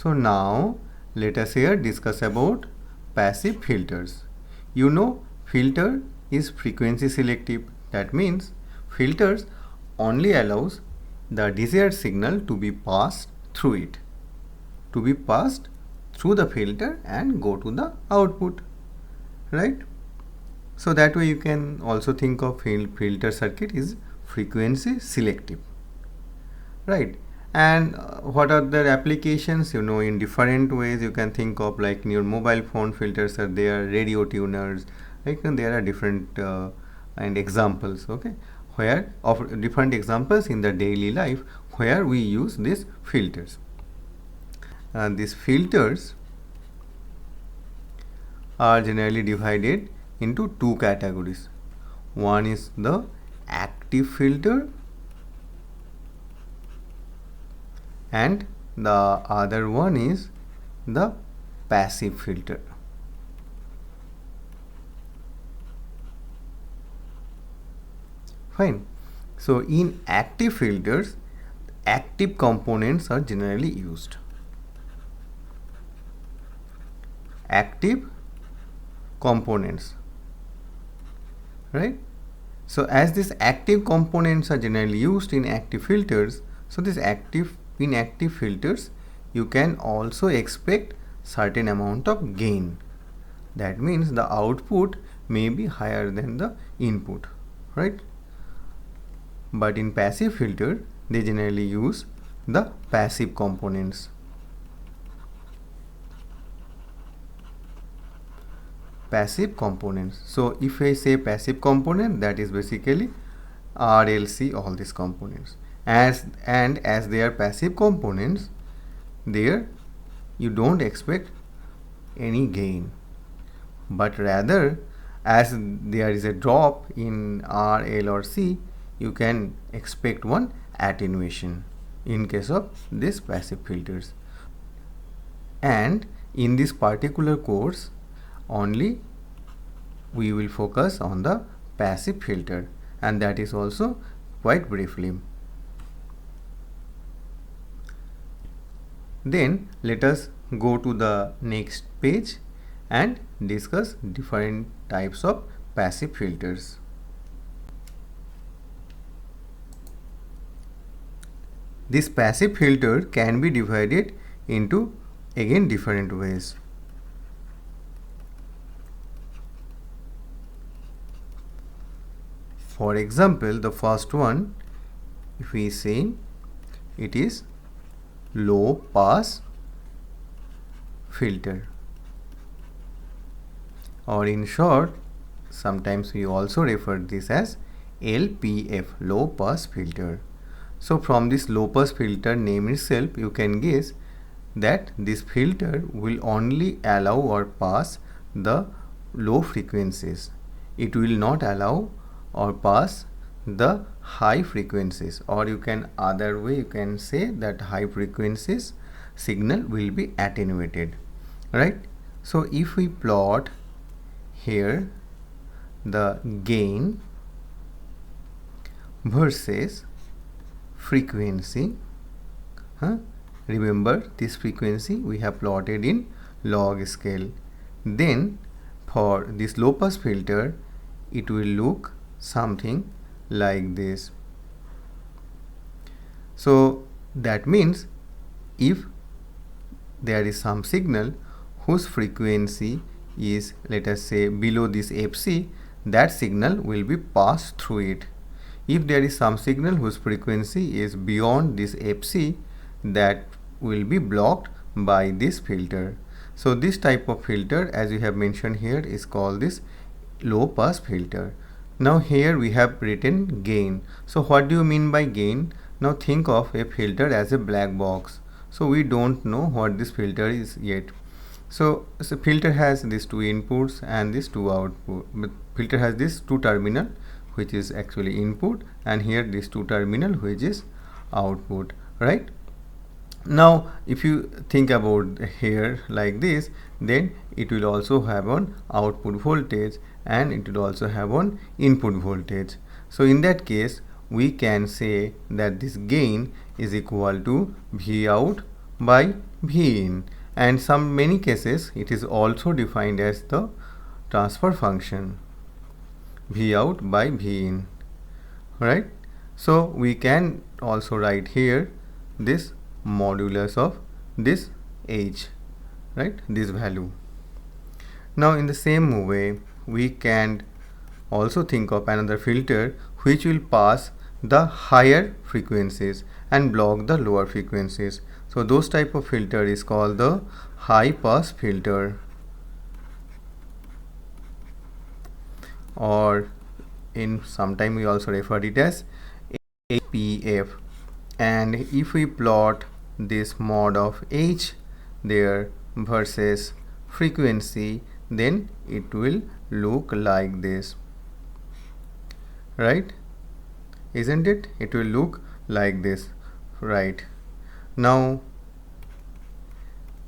So now let us here discuss about passive filters. You know, filter is frequency selective. That means filters only allows the desired signal to be passed through it, to be passed through the filter and go to the output, right? So that way you can also think of filter circuit is frequency selective, right? And what are the applications? You know, in different ways you can think of, like in your mobile phone filters are there, radio tuners, right? And there are different and examples, okay, where of different examples in the daily life where we use these filters. And these filters are generally divided into two categories. One is the active filter and the other one is the passive filter. Fine. So in active filters, active components are generally used. Active components, right? So as these active components are generally used in active filters, so this in active filters you can also expect certain amount of gain. That means the output may be higher than the input, right? But in passive filter they generally use the passive components. Passive components. So if I say passive component, that is basically RLC, all these components. As they are passive components, there you don't expect any gain, but rather as there is a drop in R, L or C, you can expect one attenuation in case of these passive filters. And in this particular course only we will focus on the passive filter, and that is also quite briefly. Then let us go to the next page and discuss different types of passive filters. This passive filter can be divided into again different ways. For example, the first one, if we say it is low pass filter, or in short sometimes we also refer this as LPF, low pass filter. So from this low pass filter name itself you can guess that this filter will only allow or pass the low frequencies. It will not allow or pass the high frequencies, or you can other way you can say that high frequencies signal will be attenuated, right? So if we plot here the gain versus frequency, remember this frequency we have plotted in log scale, then for this low pass filter it will look something like this. So that means if there is some signal whose frequency is, let us say, below this FC, that signal will be passed through it. If there is some signal whose frequency is beyond this FC, that will be blocked by this filter. So this type of filter, as we have mentioned here, is called this low pass filter. Now here we have written gain. So what do you mean by gain? Now think of a filter as a black box. So we don't know what this filter is yet. So filter has these two inputs and these two output. But filter has this two terminal which is actually input, and here this two terminal which is output, right? Now if you think about here like this, then it will also have an output voltage and it will also have an input voltage. So in that case we can say that this gain is equal to V out by V in, and some many cases it is also defined as the transfer function V out by V in, right? So we can also write here this modulus of this H, right, this value. Now in the same way we can also think of another filter which will pass the higher frequencies and block the lower frequencies. So those type of filter is called the high pass filter, or in sometime we also refer it as HPF. And if we plot this mod of H there versus frequency, then it will look like this, right? Isn't it? It will look like this, right? Now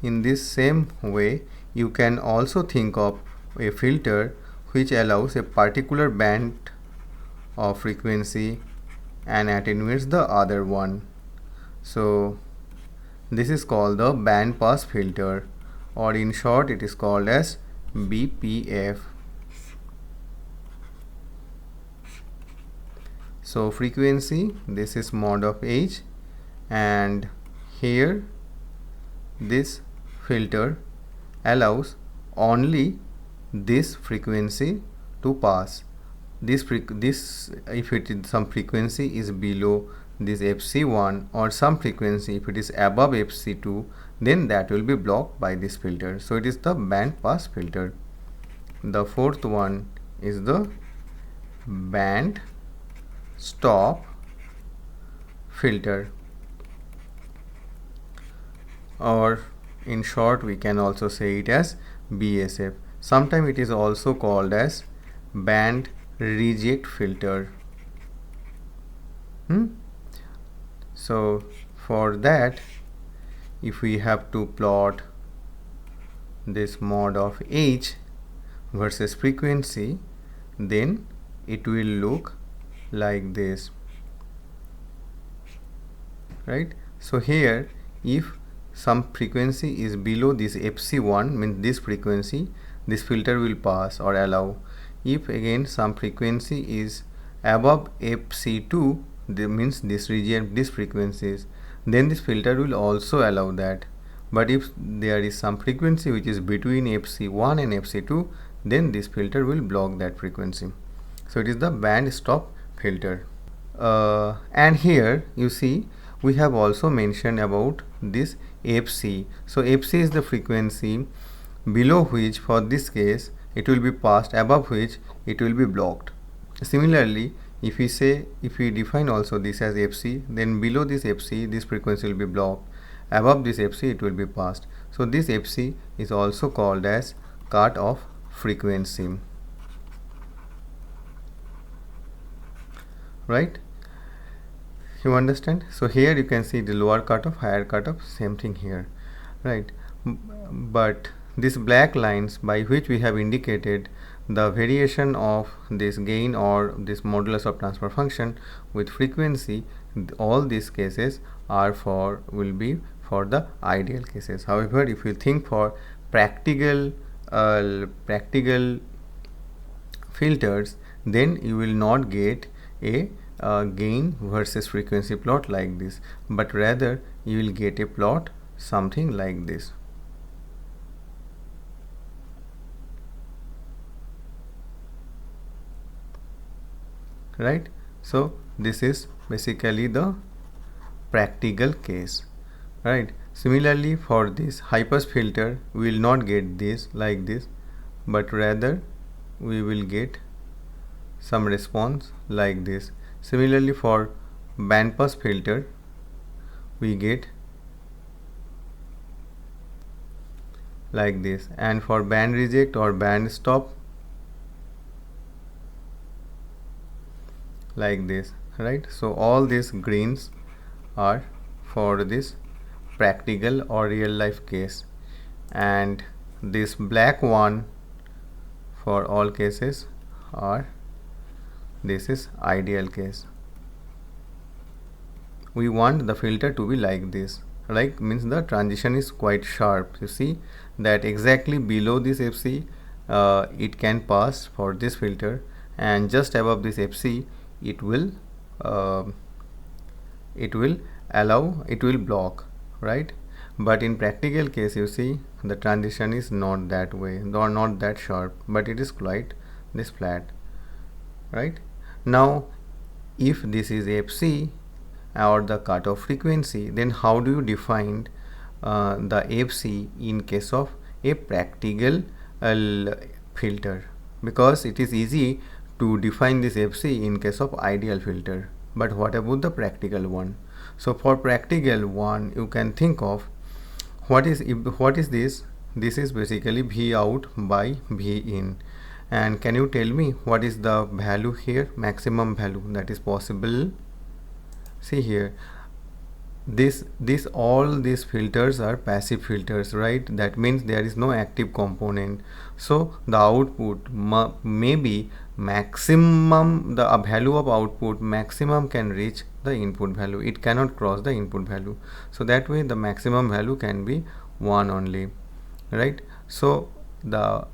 in this same way you can also think of a filter which allows a particular band of frequency and attenuates the other one. So this is called the band pass filter, or in short it is called as BPF. So frequency, this is mod of H, and here this filter allows only this frequency to pass. This if it is some frequency is below this FC1 or some frequency if it is above FC2, then that will be blocked by this filter. So it is the band pass filter. The fourth one is the band stop filter, or in short we can also say it as BSF. Sometimes it is also called as band reject filter. So for that, if we have to plot this mod of H versus frequency, then it will look like this, right? So here if some frequency is below this FC1, means this frequency, this filter will pass or allow. If again some frequency is above FC2, that means this region, this frequencies, then this filter will also allow that. But if there is some frequency which is between FC1 and FC2, then this filter will block that frequency. So it is the band stop filter. And here you see we have also mentioned about this FC. So FC is the frequency below which, for this case, it will be passed, above which it will be blocked. Similarly, if we define also this as FC, then below this FC this frequency will be blocked, above this FC it will be passed. So this FC is also called as cut off frequency, right? You understand? So here you can see the lower cutoff, higher cutoff, same thing here, right? But these black lines by which we have indicated the variation of this gain or this modulus of transfer function with frequency, all these cases are will be for the ideal cases. However, if you think for practical filters, then you will not get a gain versus frequency plot like this, but rather you will get a plot something like this. Right? So this is basically the practical case, right? Similarly, for this high pass filter, we will not get this like this, but rather we will get some response like this. Similarly, for band pass filter, we get like this, and for band reject or band stop, like this, right? So all these greens are for this practical or real life case, and this black one for all cases are, this is ideal case. We want the filter to be like this, like means the transition is quite sharp. You see that exactly below this FC it can pass for this filter, and just above this FC it will uh, it will it will block, right? But in practical case, you see the transition is not that way, or not that sharp, but it is quite this flat, right? Now if this is FC or the cutoff frequency, then how do you define the FC in case of a practical filter? Because it is easy to define this FC in case of ideal filter, but what about the practical one? So for practical one, you can think of what is this? This is basically V out by V in. And can you tell me what is the value here, maximum value that is possible? See here, this all these filters are passive filters, right? That means there is no active component, so the output may be maximum, the value of output maximum can reach the input value, it cannot cross the input value. So that way the maximum value can be 1 only, right? So the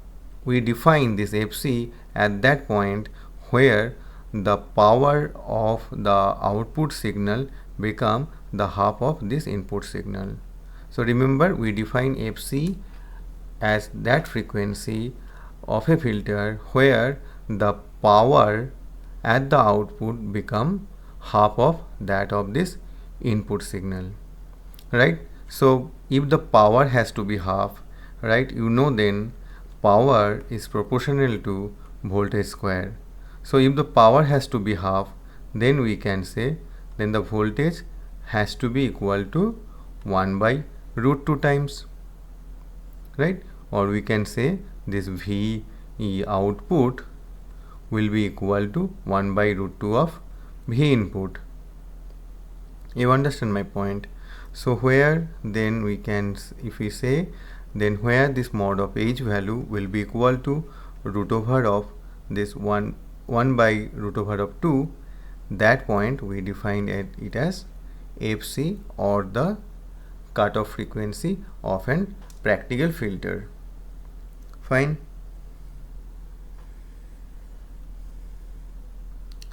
we define this FC at that point where the power of the output signal become the half of this input signal. So remember, we define FC as that frequency of a filter where the power at the output become half of that of this input signal, right? So if the power has to be half, right, you know, then power is proportional to voltage square. So if the power has to be half, then we can say then the voltage has to be equal to 1 by root 2 times, right? Or we can say this VE output will be equal to 1 by root 2 of V input. You understand my point? So where then we can, if we say, then where this mod of H value will be equal to root over of this 1 by root over of 2, that point we define it as FC, or the cutoff frequency of an practical filter. Fine.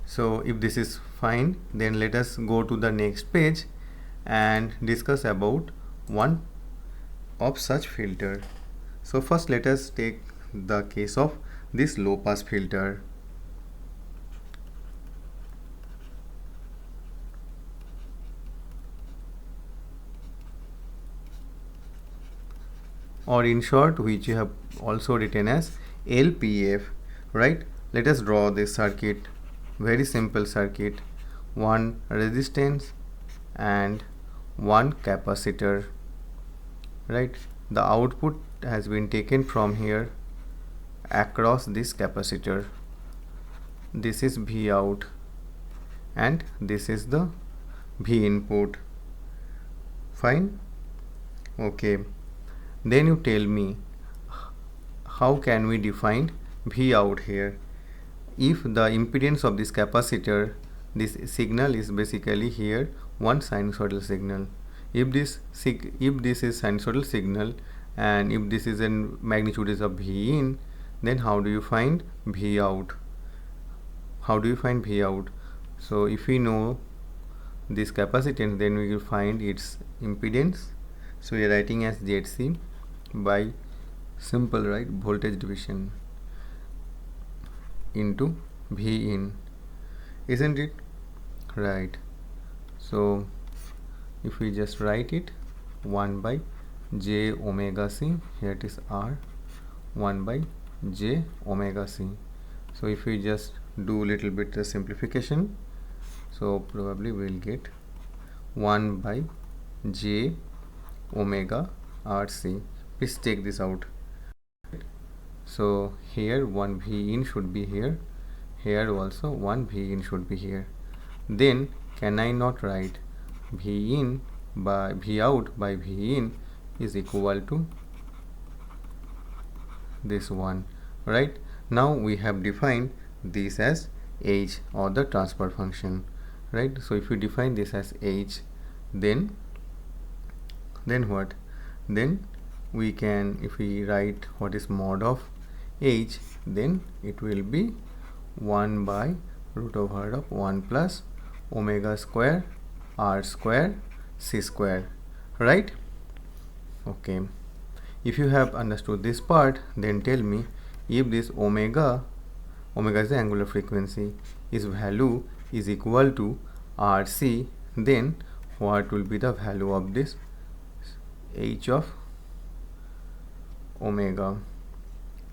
So if this is fine, then let us go to the next page and discuss about one of such filter. So first let us take the case of this low pass filter. Or in short, which you have also written as LPF, right? Let us draw this circuit, very simple circuit, one resistance and one capacitor, right? The output has been taken from here across this capacitor. This is V out and this is the V input. Fine. Okay, then you tell me how can we define V out here? If the impedance of this capacitor, this signal is basically here one sinusoidal signal. If this is sinusoidal signal and if this is in magnitude is of V in, then how do you find V out? How do you find V out? So if we know this capacitance, then we will find its impedance. So we are writing as ZC by simple, right, voltage division into V in, isn't it? Right. So if we just write it, 1 by j omega c, here it is R, 1 by j omega c. So if we just do little bit the simplification, so probably we will get 1 by j omega RC. Please take this out. So here one V in should be here, here also one V in should be here. Then can I not write V in by V out by V in is equal to this one, right? Now we have defined this as H, or the transfer function, right? So if you define this as H, then then what? Then we can, if we write what is mod of h, then it will be 1 by root over of 1 plus omega square r square c square, right? Okay, if you have understood this part, then tell me, if this omega is the angular frequency, its value is equal to rc, then what will be the value of this h of omega?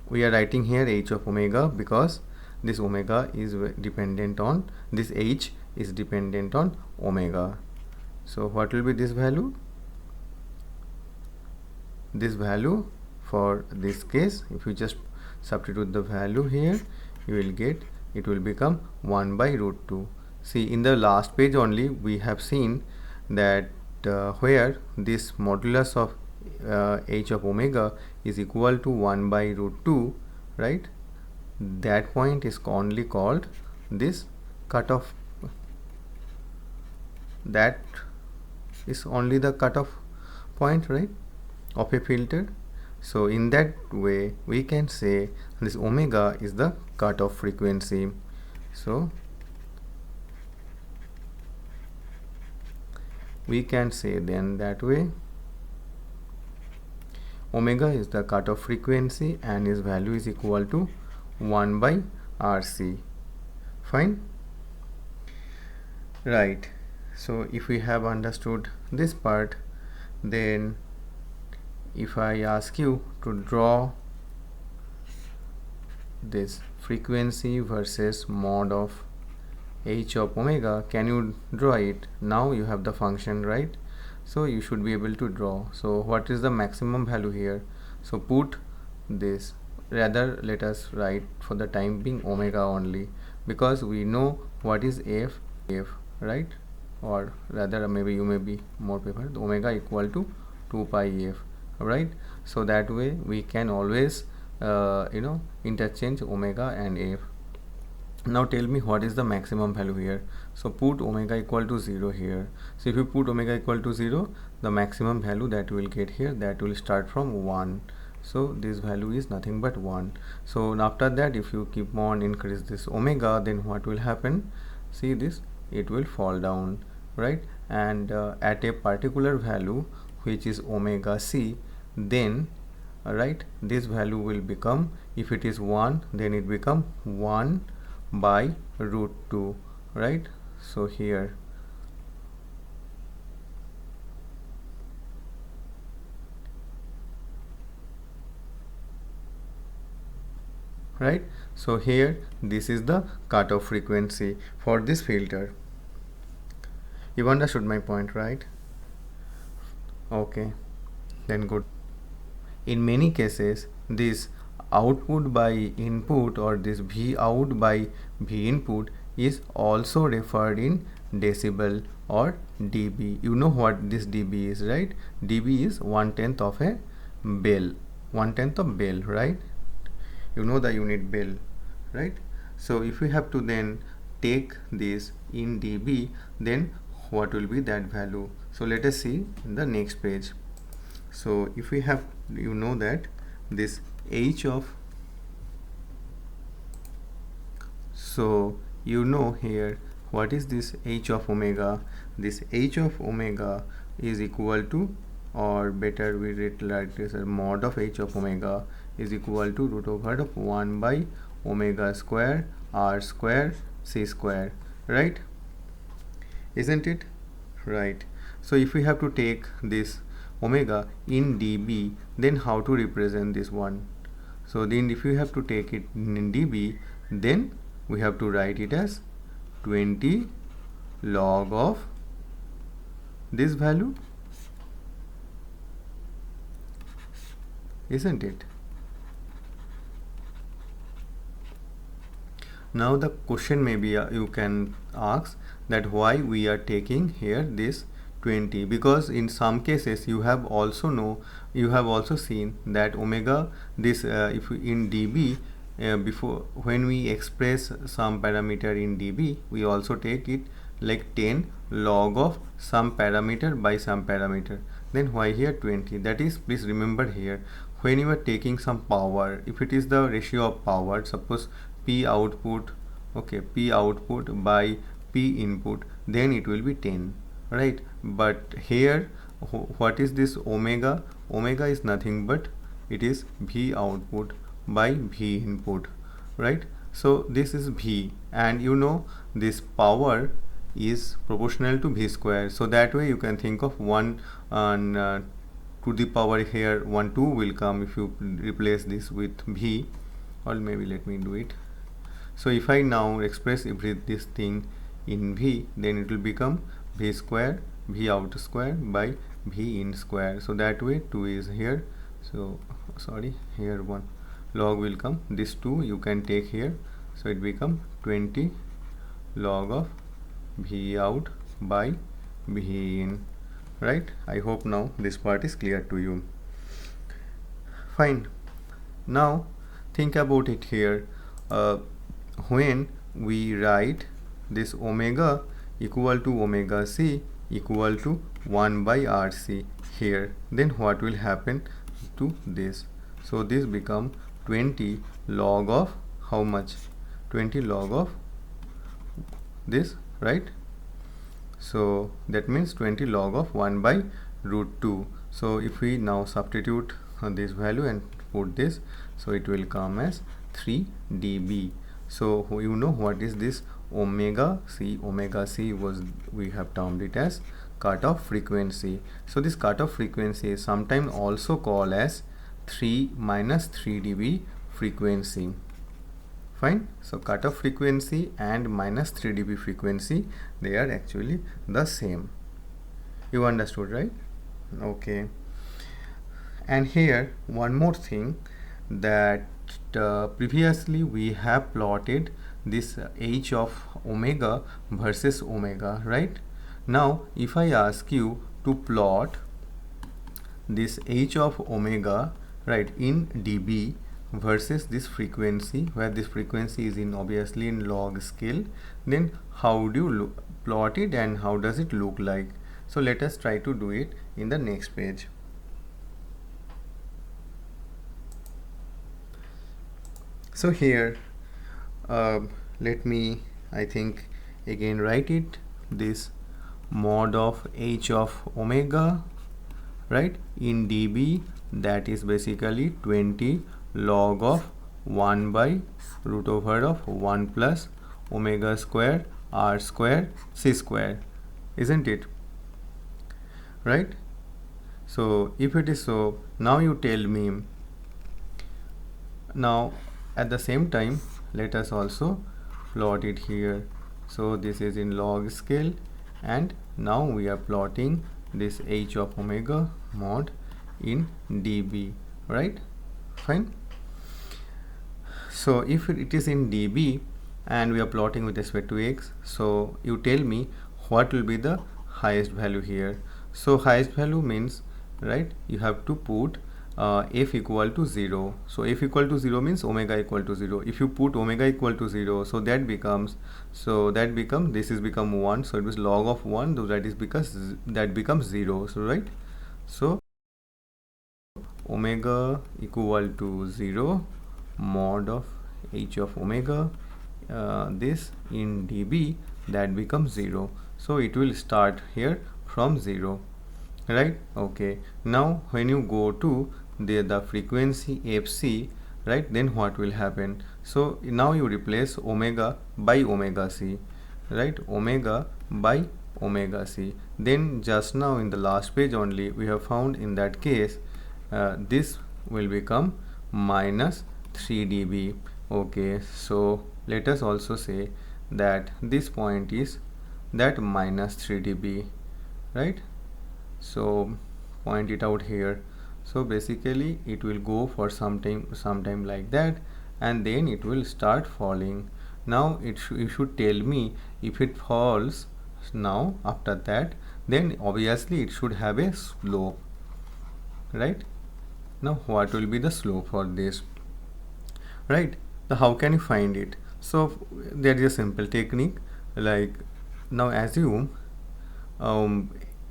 We are writing here h of omega because this omega is dependent on this, h is dependent on omega. So what will be this value? This value for this case, if you just substitute the value here, you will get, it will become 1 by root 2. See, in the last page only we have seen that where this modulus of h of omega is equal to 1 by root 2, right? That point is only called this cutoff. That is only the cutoff point, right, of a filter. So in that way we can say this omega is the cutoff frequency. So we can say then that way omega is the cutoff frequency and its value is equal to 1 by RC. Fine, right? So if we have understood this part, then if I ask you to draw this frequency versus mod of h of omega, can you draw it? Now you have the function, right? So you should be able to draw. So what is the maximum value here? So put this, rather let us write for the time being omega only, because we know what is f, right? Or rather maybe you may be more prefer omega equal to 2 pi f, right? So that way we can always interchange omega and f. Now tell me what is the maximum value here. So put omega equal to 0 here. So if you put omega equal to 0, the maximum value that you will get here, that will start from 1. So this value is nothing but 1. So after that, if you keep on increase this omega, then what will happen? See this, it will fall down, right? And at a particular value, which is omega c, then right, this value will become, if it is 1, then it become 1 by root 2, right? So here right, so here this is the cutoff frequency for this filter. You understood my point, right? Okay, then good. In many cases, this output by input or this V out by V input is also referred in decibel or dB. You know what this dB is, right? dB is 1/10 of a bell, 1/10 of bell, right? You know the unit bell, right? So if we have to then take this in dB, then what will be that value? So let us see in the next page. So if we have, you know that this h of, so you know here what is this h of omega? This h of omega is equal to, or better we write like this, mod of h of omega is equal to root over of 1 by omega square r square c square, right? Isn't it? Right. So if we have to take this omega in dB, then how to represent this one? So then if you have to take it in dB, then we have to write it as 20 log of this value, isn't it? Now the question may be, you can ask that why we are taking here this 20, because in some cases you have also seen that omega, this if in dB, before when we express some parameter in dB, we also take it like 10 log of some parameter by some parameter. then why here 20? That is, please remember here, when you are taking some power, if it is the ratio of power, suppose P output, okay, P output by P input, then it will be 10, right? But here what is this omega? Omega is nothing but it is V output by V input, right? So this is V, and you know this power is proportional to V square, so that way you can think of 1 and to the power here 1 2 will come if you replace this with V, or maybe let me do it. So if I now express this thing in V, then it will become V square V out square by V in square, so that way 2 is here, so sorry, here 1 log will come, this 2 you can take here, so it become 20 log of V out by V in, right? I hope now this part is clear to you. Fine. Now think about it here. When we write this omega equal to omega c equal to 1 by RC here, then what will happen to this? So this become 20 log of how much? 20 log of this, right? So that means 20 log of 1 by root 2. So if we now substitute this value and put this, so it will come as 3 dB. So you know what is this omega c? Omega c was, we have termed it as cutoff frequency. So this cutoff frequency is sometimes also called as 3 minus 3 dB frequency. Fine. So cutoff frequency and minus 3 dB frequency, they are actually the same. You understood, right? Okay. And here one more thing, that previously we have plotted this h of omega versus omega, right? Now if I ask you to plot this h of omega, right, in dB versus this frequency, where this frequency is in obviously in log scale, then how do you plot it and how does it look like? So let us try to do it in the next page. So here let me, I think, again write it, this mod of h of omega, right, in dB, that is basically 20 log of 1 by root over of 1 plus omega square r square c square, isn't it, right? So if it is so, now you tell me. Now at the same time let us also plot it here. So this is in log scale, and now we are plotting this h of omega mod in dB, right? Fine. So if it is in dB and we are plotting with respect to x, so you tell me what will be the highest value here. So highest value means, right, you have to put f equal to 0. So f equal to 0 means omega equal to 0. If you put omega equal to 0, so that becomes, this is become 1, so it was log of 1, so that is because that becomes 0. So right, so omega equal to 0 mod of h of omega, this in dB, that becomes 0. So it will start here from 0, right? Okay. Now when you go to the frequency fc, right, then what will happen? So now you replace omega by omega c, right, omega by omega c. Then just now in the last page only we have found, in that case this will become minus 3 dB. Okay, so let us also say that this point is that minus 3 dB, right? So point it out here. So basically it will go for some time like that, and then it will start falling. Now you should tell me if it falls now after that, then obviously it should have a slope, right? Now what will be the slope for this, right? So how can you find it? So there is a simple technique, like now assume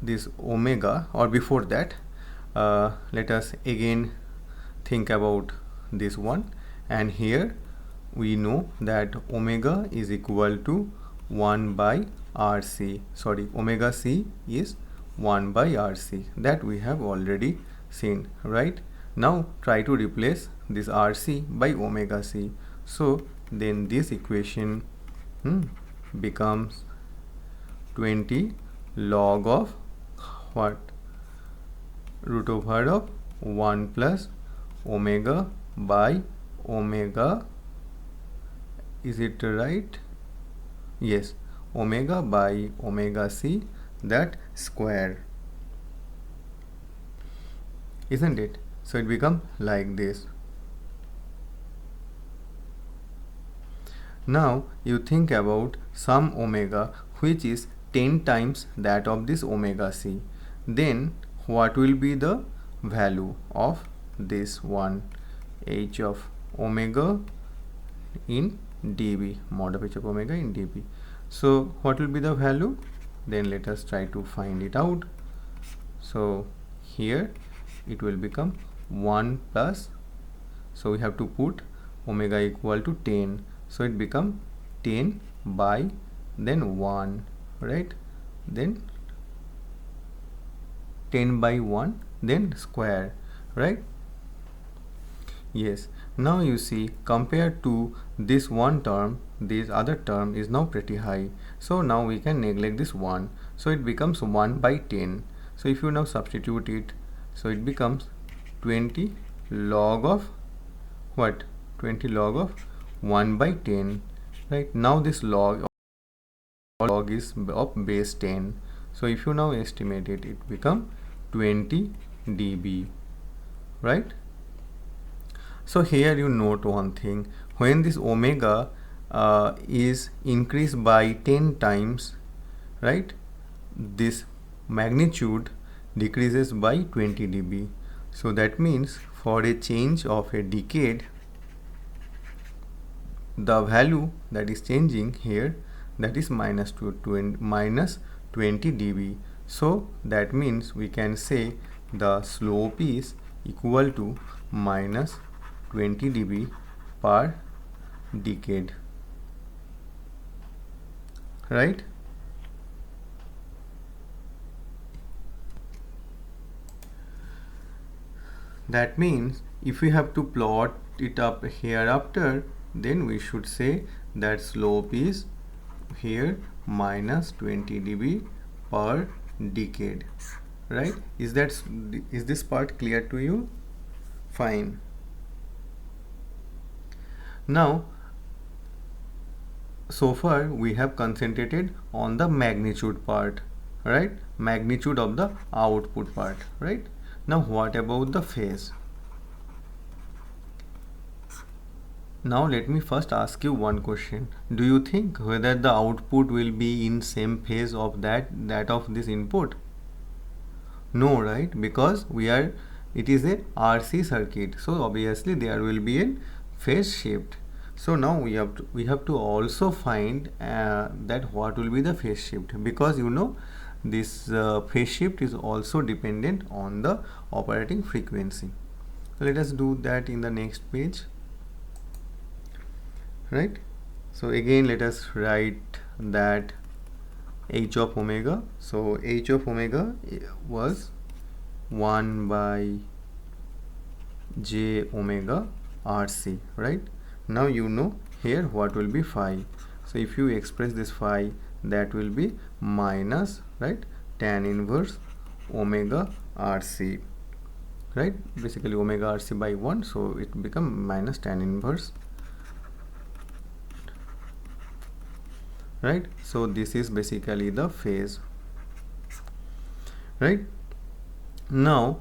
this omega, or before that let us again think about this one, and here we know that omega is equal to 1 by RC, sorry, omega c is 1 by RC, that we have already seen, right? Now try to replace this RC by omega c, so then this equation becomes 20 log of what, root over of 1 plus omega by omega, is it right? Yes, omega by omega c, that square, isn't it? So it becomes like this. Now you think about some omega which is 10 times that of this omega c, then what will be the value of this one, h of omega in dB, mod of h of omega in dB. So what will be the value? Then let us try to find it out. So here it will become 1 plus, so we have to put omega equal to 10, so it become 10 by then 1, right? Then 10 by 1, then square, right? Yes. Now you see, compared to this one term, this other term is now pretty high, so now we can neglect this 1, so it becomes 1 by 10. So if you now substitute it, so it becomes 20 log of what, 20 log of 1 by 10, right? Now this log is of base 10, so if you now estimate it, it become 20 dB, right? So here you note one thing, when this omega is increased by 10 times, right, this magnitude decreases by 20 dB. So that means for a change of a decade, the value that is changing here, that is minus 20 dB. So that means we can say the slope is equal to minus 20 dB per decade, right? That means if we have to plot it up hereafter, then we should say that slope is here minus 20 dB per decade, right? Is this part clear to you? Fine. Now so far we have concentrated on the magnitude part, right? Magnitude of the output part, right? Now what about the phase? Now let me first ask you one question. Do you think whether the output will be in same phase of that of this input? No, right? Because it is a RC circuit, so obviously there will be a phase shift. So now we have to also find that what will be the phase shift, because you know this phase shift is also dependent on the operating frequency. Let us do that in the next page, right? So again let us write that h of omega. So h of omega was 1 by j omega RC, right? Now you know here what will be phi. So if you express this phi, that will be minus, right, tan inverse omega RC, right? Basically omega RC by 1, so it become minus tan inverse, right? So this is basically the phase, right? Now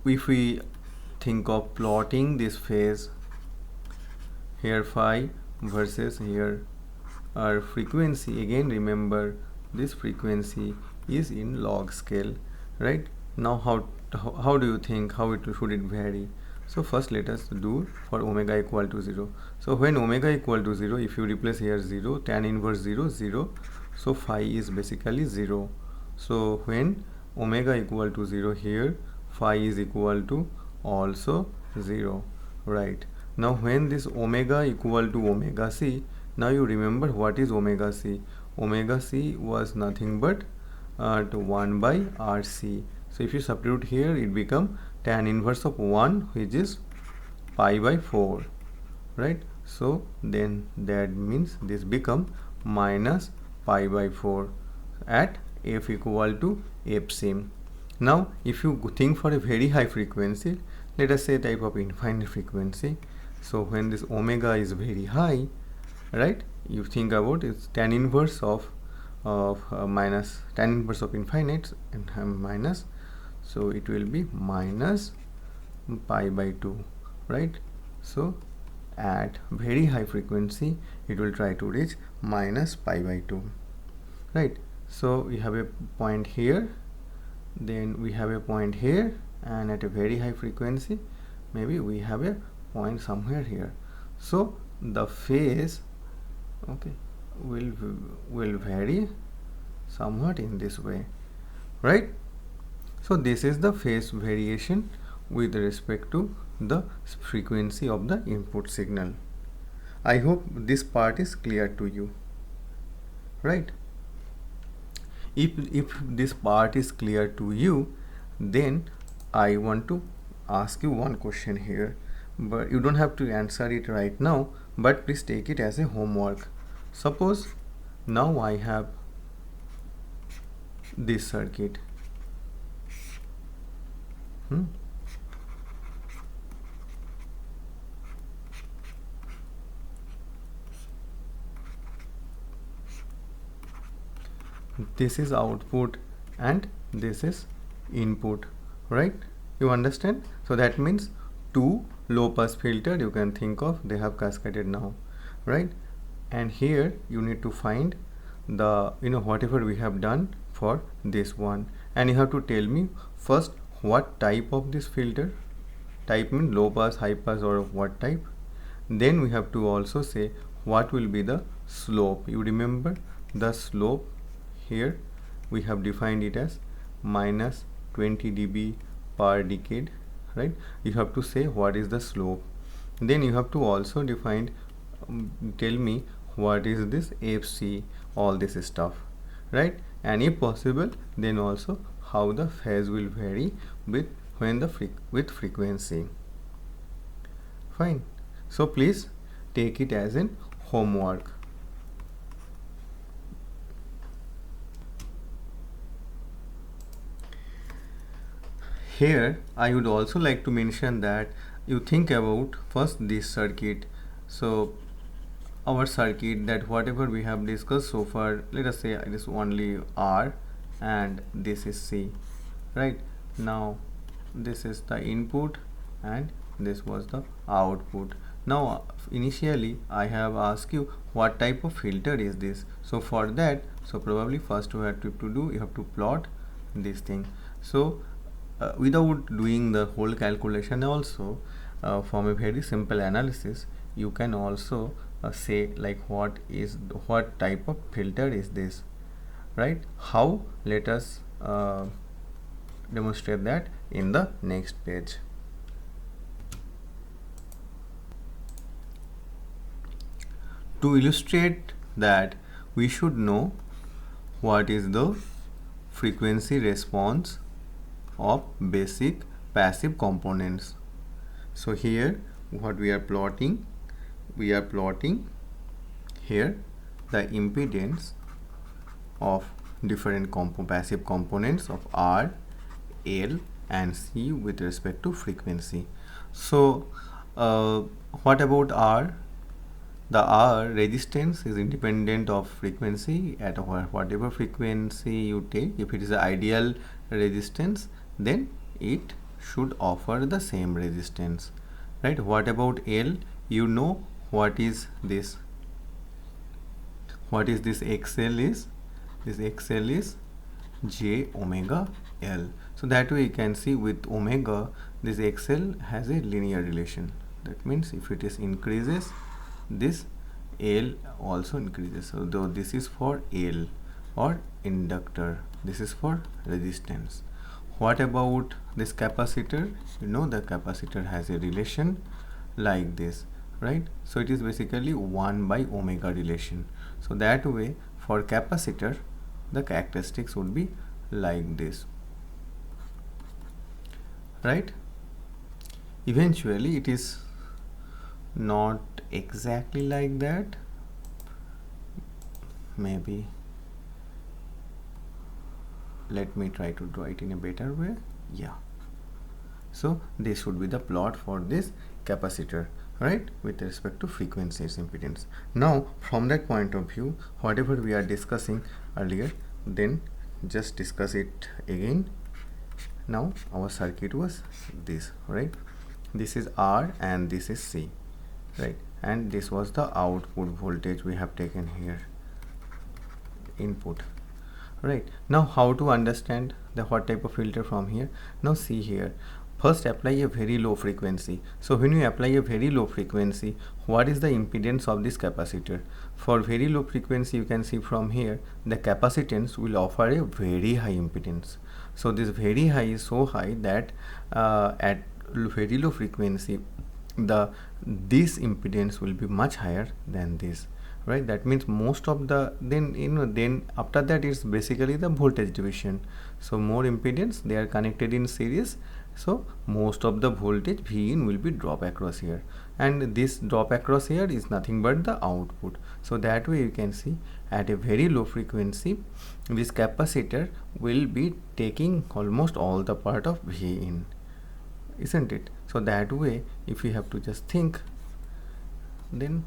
if we think of plotting this phase, here phi versus here our frequency, again remember this frequency is in log scale, right? Now how do you think how should it vary? So first let us do for omega equal to 0. So when omega equal to 0, if you replace here 0, tan inverse 0, 0, so phi is basically 0, So when omega equal to 0 here, phi is equal to also 0, right? Now when this omega equal to omega c, now you remember what is omega c. Omega c was nothing but to 1 by RC. So if you substitute here, it become tan inverse of 1, which is pi by 4, right? So then that means this become minus pi by 4 at f equal to fc. Now if you think for a very high frequency, let us say type of infinite frequency, so when this omega is very high, right, you think about it's tan inverse of minus tan inverse of infinite and minus, so it will be minus pi by 2, right? So at very high frequency it will try to reach minus pi by 2, right? So we have a point here, then we have a point here, and at a very high frequency maybe we have a point somewhere here. So the phase, okay, will vary somewhat in this way, right? So this is the phase variation with respect to the frequency of the input signal. I hope this part is clear to you, right? If this part is clear to you, then I want to ask you one question here, but you don't have to answer it right now, but please take it as a homework. Suppose now I have this circuit. This is output and this is input, right? You understand? So that means two low pass filter you can think of, they have cascaded now, right? And here you need to find the, whatever we have done for this one, and you have to tell me first what type of this filter. Type means low pass, high pass, or what type. Then we have to also say what will be the slope. You remember the slope here we have defined it as minus 20 dB per decade, right? You have to say what is the slope. Then you have to also define, tell me what is this FC, all this stuff, right? And if possible, then also how the phase will vary with with frequency. Fine. So please take it as in homework. Here I would also like to mention that you think about first this circuit. So our circuit, that whatever we have discussed so far, let us say it is only R and this is C, right? Now this is the input and this was the output. Now initially I have asked you what type of filter is this. So for that, so probably first what you have to do, you have to plot this thing. So without doing the whole calculation also, from a very simple analysis you can also say like what type of filter is this, right? How? Let us demonstrate that in the next page. To illustrate that, we should know what is the frequency response of basic passive components. So here what we are plotting here the impedance of different passive components of R, L and C with respect to frequency. So what about R? The R resistance is independent of frequency. At whatever frequency you take, if it is an ideal resistance, then it should offer the same resistance, right? What about L? You know what is this? What is this XL is? This XL is J omega L. So that way you can see with omega, this XL has a linear relation. That means if it is increases, this L also increases. So though this is for L or inductor, this is for resistance. What about this capacitor? You know the capacitor has a relation like this, right? So it is basically 1 by omega relation. So that way for capacitor the characteristics would be like this, right? Eventually it is not exactly like that, maybe let me try to draw it in a better way. Yeah, so this should be the plot for this capacitor, right, with respect to frequency impedance. Now from that point of view, whatever we are discussing earlier, then just discuss it again. Now our circuit was this, right? This is R and this is C, right? And this was the output voltage we have taken here, input, right? Now how to understand the what type of filter from here? Now see here, first apply a very low frequency. So when you apply a very low frequency, what is the impedance of this capacitor? For very low frequency, you can see from here the capacitance will offer a very high impedance. So this very high is so high that at very low frequency this impedance will be much higher than this, right? That means most of the then after that it's basically the voltage division. So more impedance, they are connected in series, so most of the voltage V in will be drop across here, and this drop across here is nothing but the output. So that way you can see at a very low frequency this capacitor will be taking almost all the part of V in, isn't it? So that way if we have to just think, then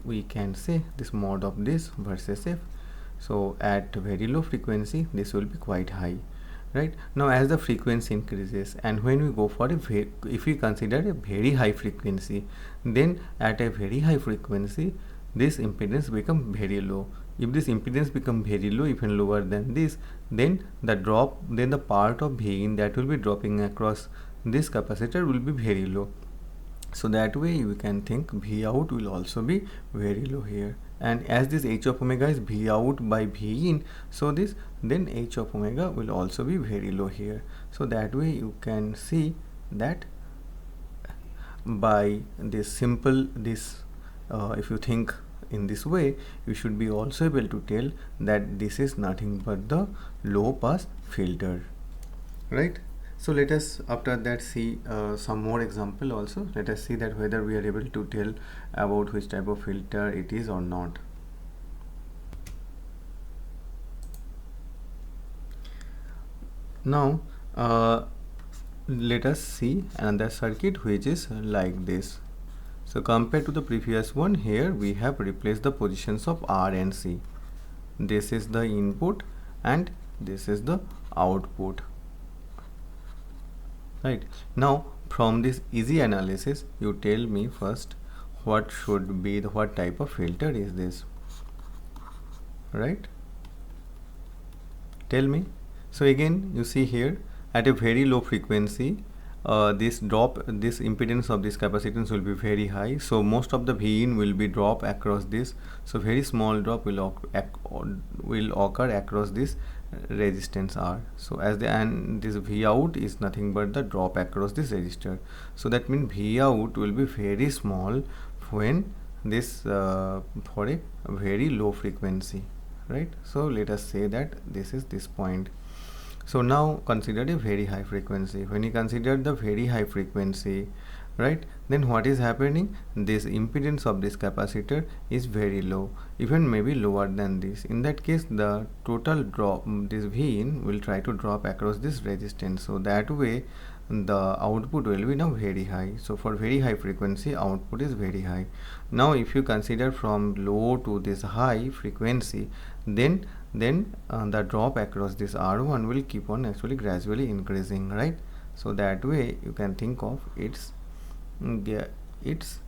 we can say this mod of this versus F. So at very low frequency this will be quite high, right? Now as the frequency increases, and when we go for a if we consider a very high frequency, then at a very high frequency this impedance become very low. If this impedance become very low, even lower than this, then the part of V in that will be dropping across this capacitor will be very low. So that way you can think V out will also be very low here, and as this H of omega is V out by V in, so this then H of omega will also be very low here. So that way you can see that by this simple if you think in this way, you should be also able to tell that this is nothing but the low pass filter, right? So let us after that see some more example also. Let us see that whether we are able to tell about which type of filter it is or not. Now let us see another circuit which is like this. So compared to the previous one, here we have replaced the positions of R and C. This is the input and this is the output, right? Now from this easy analysis, you tell me first what should be what type of filter is this, right? Tell me. So again you see here at a very low frequency this impedance of this capacitance will be very high, so most of the V in will be drop across this, so very small drop will occur across this resistance R. So as and this V out is nothing but the drop across this resistor, so that means V out will be very small when this for a very low frequency, right? So let us say that this is this point. So now consider a very high frequency. When you consider the very high frequency, right, then what is happening? This impedance of this capacitor is very low, even maybe lower than this. In that case, the total drop, this V in will try to drop across this resistance. So that way the output will be now very high. So for very high frequency, output is very high. Now if you consider from low to this high frequency, then the drop across this R1 will keep on actually gradually increasing, right? So that way you can think of its this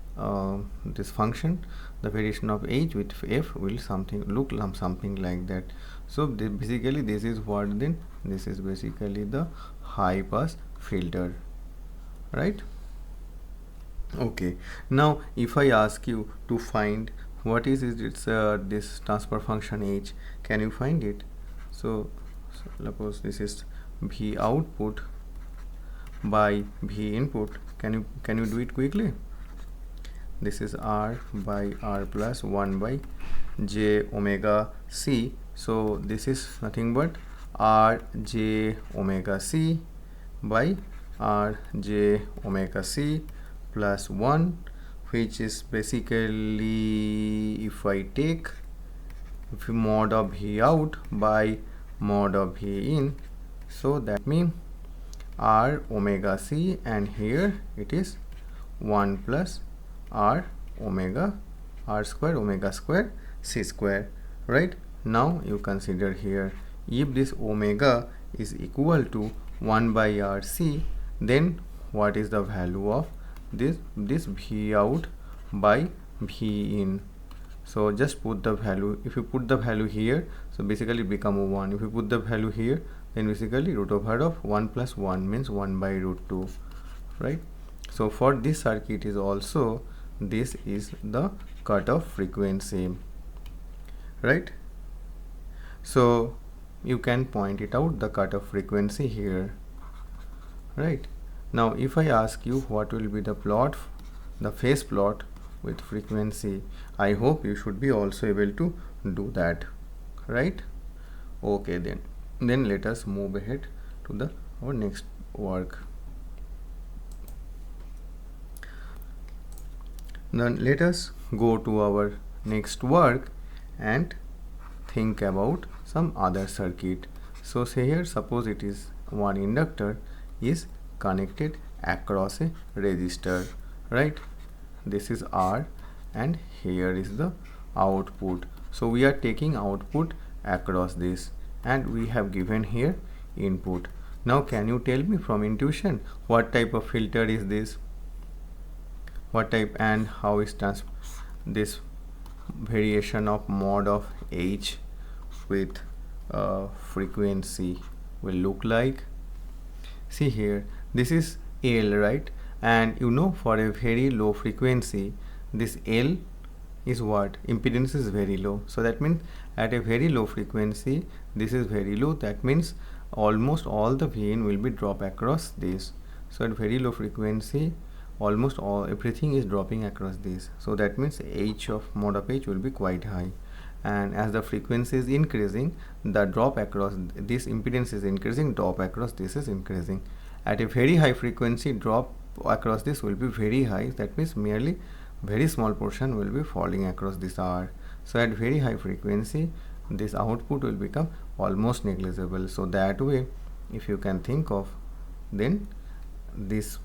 function, the variation of H with F will look something like that. So basically this is what, then this is basically the high pass filter, right? Okay, now if I ask you to find what is this transfer function H, can you find it? So So suppose this is V output by V input. Can you do it quickly? This is R by R plus 1 by J omega C. So this is nothing but R J omega C by R J omega C plus 1, which is basically, if I take mod of V out by mod of V in, so that means R omega C, and here it is 1 plus R omega R square omega square C square, right? Now you consider here, if this omega is equal to 1 by R C, then what is the value of this V out by V in? So just put the value. If you put the value here, so basically it become 1. If you put the value here, then basically root over of 1 plus 1 means 1 by root 2, right? So for this circuit is also, this is the cutoff frequency, right? So you can point it out, the cutoff frequency here, right? Now if I ask you what will be the plot, the phase plot with frequency, I hope you should be also able to do that, right? Okay, then let us move ahead to our next work. Then let us go to our next work and think about some other circuit. So say here, suppose it is one inductor is connected across a resistor, right? This is R and here is the output. So we are taking output across this, and we have given here input. Now can you tell me from intuition what type of filter is this? What type, and how is this variation of mod of H with frequency will look like? See here, this is L, right? And you know, for a very low frequency, this L is what? Impedance is very low. So that means at a very low frequency, this is very low. That means almost all the Vn will be drop across this. So at very low frequency, almost everything is dropping across this. So that means H of mod of H will be quite high. And as the frequency is increasing, the drop across this impedance is increasing, drop across this is increasing. At a very high frequency, drop across this will be very high. That means merely very small portion will be falling across this R. So at very high frequency, this output will become almost negligible. So that way, if you can think of, then this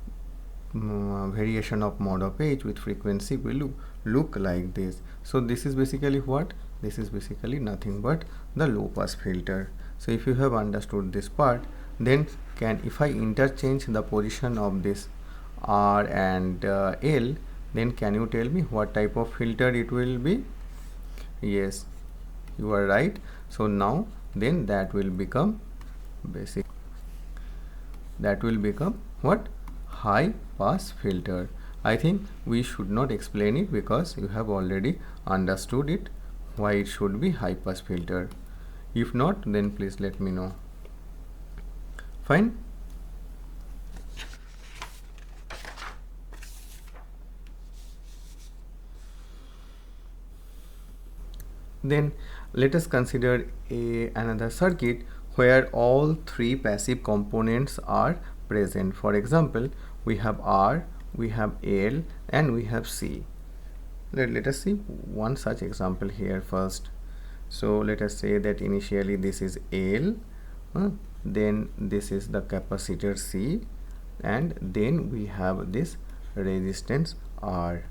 variation of mod of H with frequency will look like this. So this is basically what? This is basically nothing but the low pass filter. So if you have understood this part, then if I interchange the position of this R and L, then can you tell me what type of filter it will be? Yes, you are right. So now then that will become basic. That will become what? High pass filter. I think we should not explain it because you have already understood it, why it should be high pass filter. If not, then please let me know. Fine. Then let us consider another circuit where all three passive components are present. For example, we have R, we have L, and we have C. Let us see one such example here first. So let us say that initially this is L, then this is the capacitor C, and then we have this resistance R,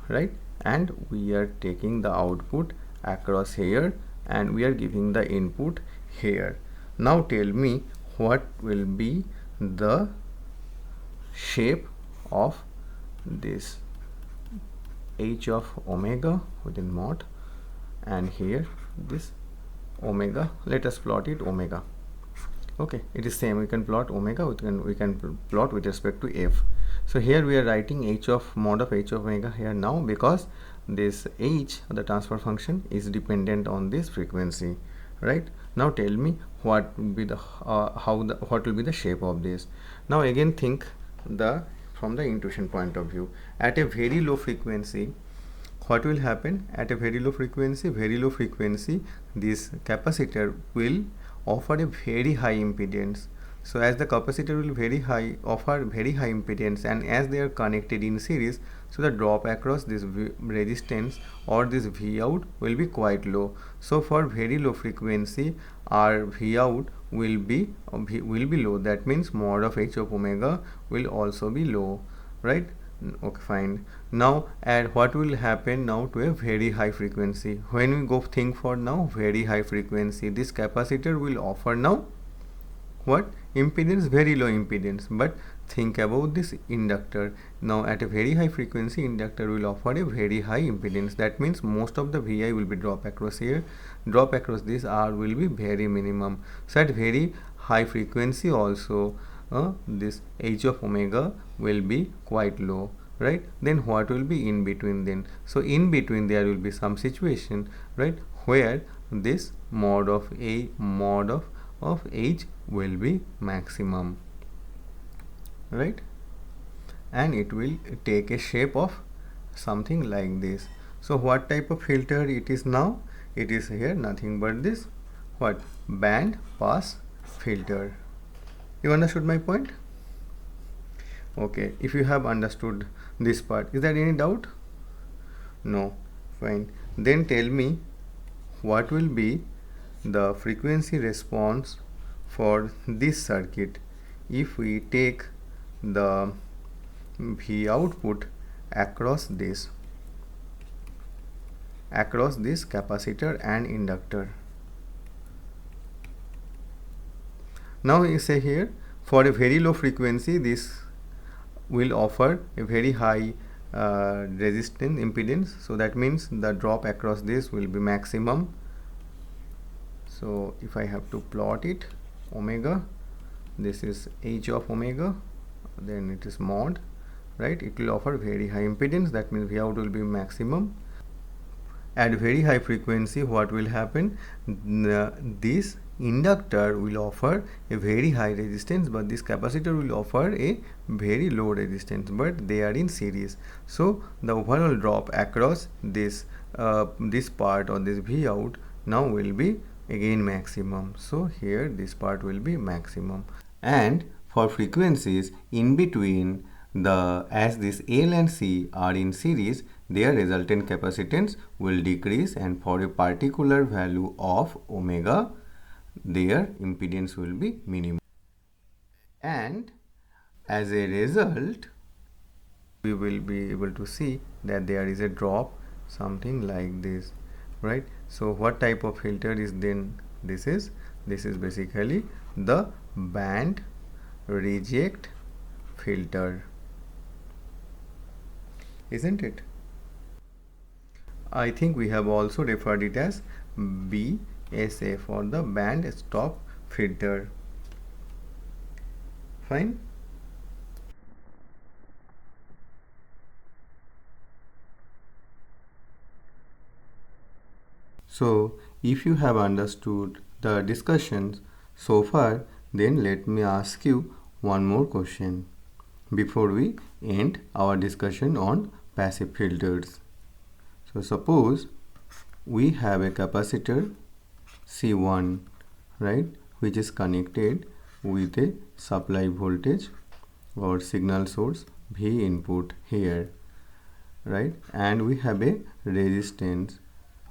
right? And we are taking the output across here and we are giving the input here. Now tell me what will be the shape of this H of omega within mod, and here this omega, let us plot it omega. Okay, it is same, we can plot omega, we can plot with respect to f. So here we are writing H of mod of H of omega here now, because this H, the transfer function, is dependent on this frequency, right? Now tell me what will be the what will be the shape of this. Now again think the from the intuition point of view. At a very low frequency, what will happen? At a very low frequency, this capacitor will offer a very high impedance. So as the capacitor will offer very high impedance, and as they are connected in series, so the drop across this resistance or this V out will be quite low. So for very low frequency, our V out will be low. That means mod of H of omega will also be low, right? Okay, fine. Now and what will happen now to a very high frequency? When we go think for now very high frequency, this capacitor will offer now what impedance? Very low impedance. But think about this inductor. Now at a very high frequency, inductor will offer a very high impedance. That means most of the Vi will be drop across here, drop across this, R will be very minimum. So at very high frequency also this H of omega will be quite low, right? Then what will be in between then? So in between there will be some situation, right, where this mod of H will be maximum, right, and it will take a shape of something like this. So what type of filter it is now? It is here nothing but this what band pass filter. You understood my point? Okay, if you have understood this part, is there any doubt? No, fine. Then tell me what will be the frequency response for this circuit if we take the V output across this capacitor and inductor. Now you say here for a very low frequency this will offer a very high resistance impedance, so that means the drop across this will be maximum. So if I have to plot it, omega, this is H of omega, then it is mod, right? It will offer very high impedance, that means V out will be maximum. At very high frequency, what will happen? This inductor will offer a very high resistance, but this capacitor will offer a very low resistance, but they are in series. So the overall drop across this this part or this V out now will be again maximum. So here this part will be maximum. And for frequencies in between, as this L and C are in series, their resultant capacitance will decrease, and for a particular value of omega their impedance will be minimum. And as a result, we will be able to see that there is a drop something like this, right? So what type of filter is then this is basically the band reject filter, isn't it? I think we have also referred it as BSF or the band stop filter. Fine. So if you have understood the discussions so far, then let me ask you one more question before we end our discussion on passive filters. So suppose we have a capacitor C1, right, which is connected with a supply voltage or signal source V input here, right, and we have a resistance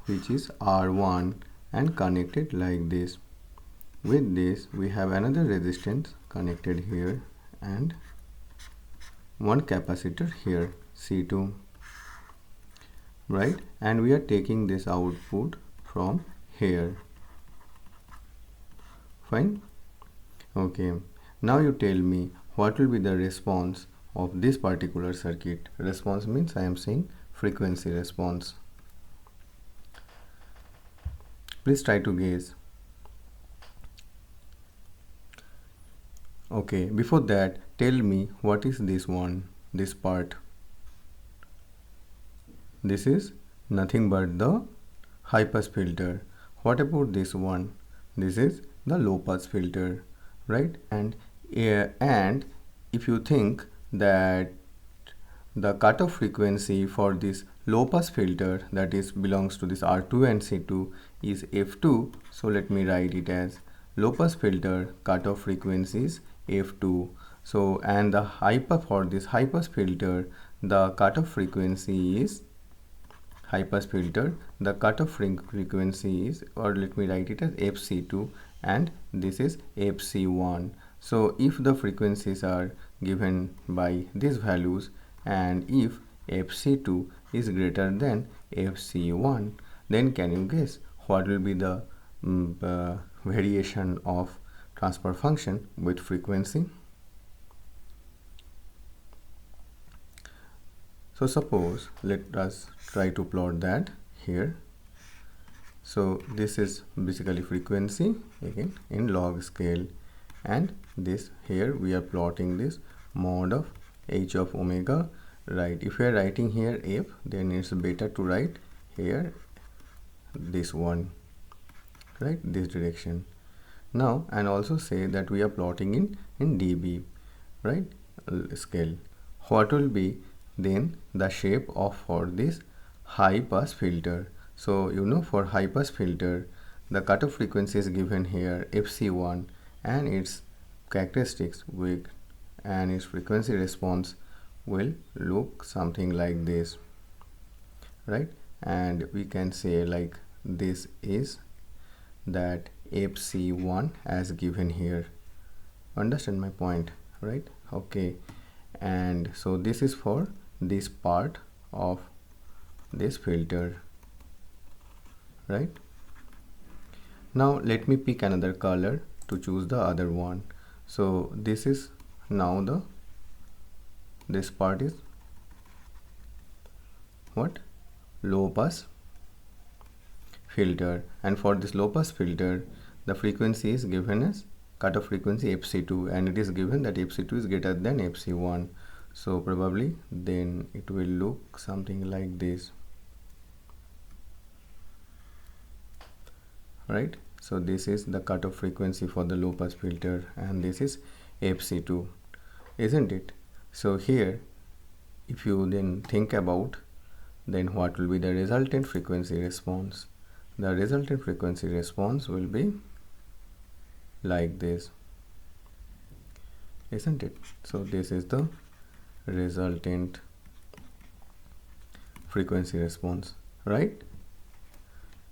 which is R1 and connected like this. With this we have another resistance connected here and one capacitor here C2, right, and we are taking this output from here. Fine. Okay, now you tell me what will be the response of this particular circuit. Response means I am saying frequency response. Please try to guess. Okay, before that, tell me what is this one, this part. This is nothing but the high pass filter. What about this one? this is the low pass filter, right? And if you think that the cutoff frequency for this low pass filter, that is belongs to this R2 and C2, is F2. So let me write it as low pass filter cutoff frequency is F2. So and the high pass, for this high pass filter, the cutoff frequency is high pass filter, the cutoff frequency is, or let me write it as FC2, and this is FC1. So if the frequencies are given by these values, and if FC2 is greater than FC1, then can you guess what will be the variation of transfer function with frequency? So suppose let us try to plot that here. So this is basically frequency again in log scale, and this here we are plotting this mod of h of omega, right? If we are writing here f, then it's better to write here this one, right, this direction. Now and also say that we are plotting in dB, right, scale. What will be then the shape of for this high pass filter? So you know, for high pass filter, the cutoff frequency is given here FC1, and its characteristics with and its frequency response will look something like this, right? And we can say like this is that FC1 as given here. Understand my point, right? Okay, and so this is for this part of this filter, right? Now let me pick another color to choose the other one. So this is now this part is what? Low pass filter, and for this low pass filter the frequency is given as cutoff frequency FC2, and it is given that FC2 is greater than FC1. So probably then it will look something like this, right? So this is the cutoff frequency for the low pass filter, and this is FC2, isn't it? So here if you then think about, then what will be the resultant frequency response? The resultant frequency response will be like this, isn't it? So this is the resultant frequency response, right?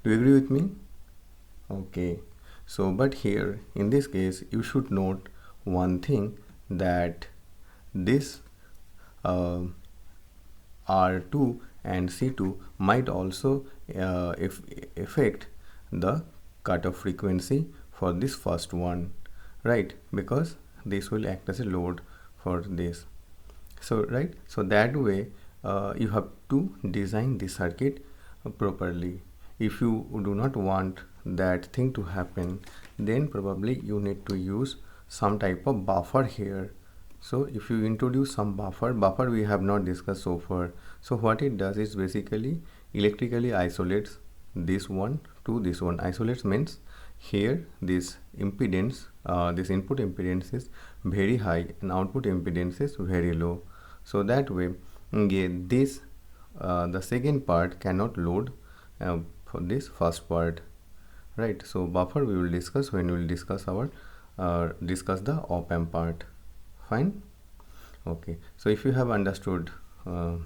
Do you agree with me? Okay, so but here in this case you should note one thing, that this R2 and C2 might also affect the cutoff frequency for this first one, right? Because this will act as a load for this. So right, so that way you have to design the circuit properly. If you do not want that thing to happen, then probably you need to use some type of buffer here. So if you introduce some buffer we have not discussed so far. So what it does is basically electrically isolates this one to this one. Isolates means here this impedance, this input impedance is very high and output impedance is very low. So that way this the second part cannot load for this first part, right? So buffer we will discuss when we will discuss our discuss the op-amp part. Fine. Okay, so if you have understood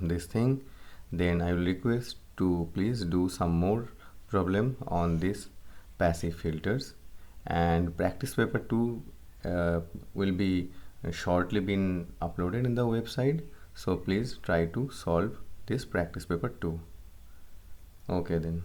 this thing, then I will request to please do some more problem on this passive filters, and practice paper 2 will be shortly been uploaded in the website. So please try to solve this practice paper 2. Okay then.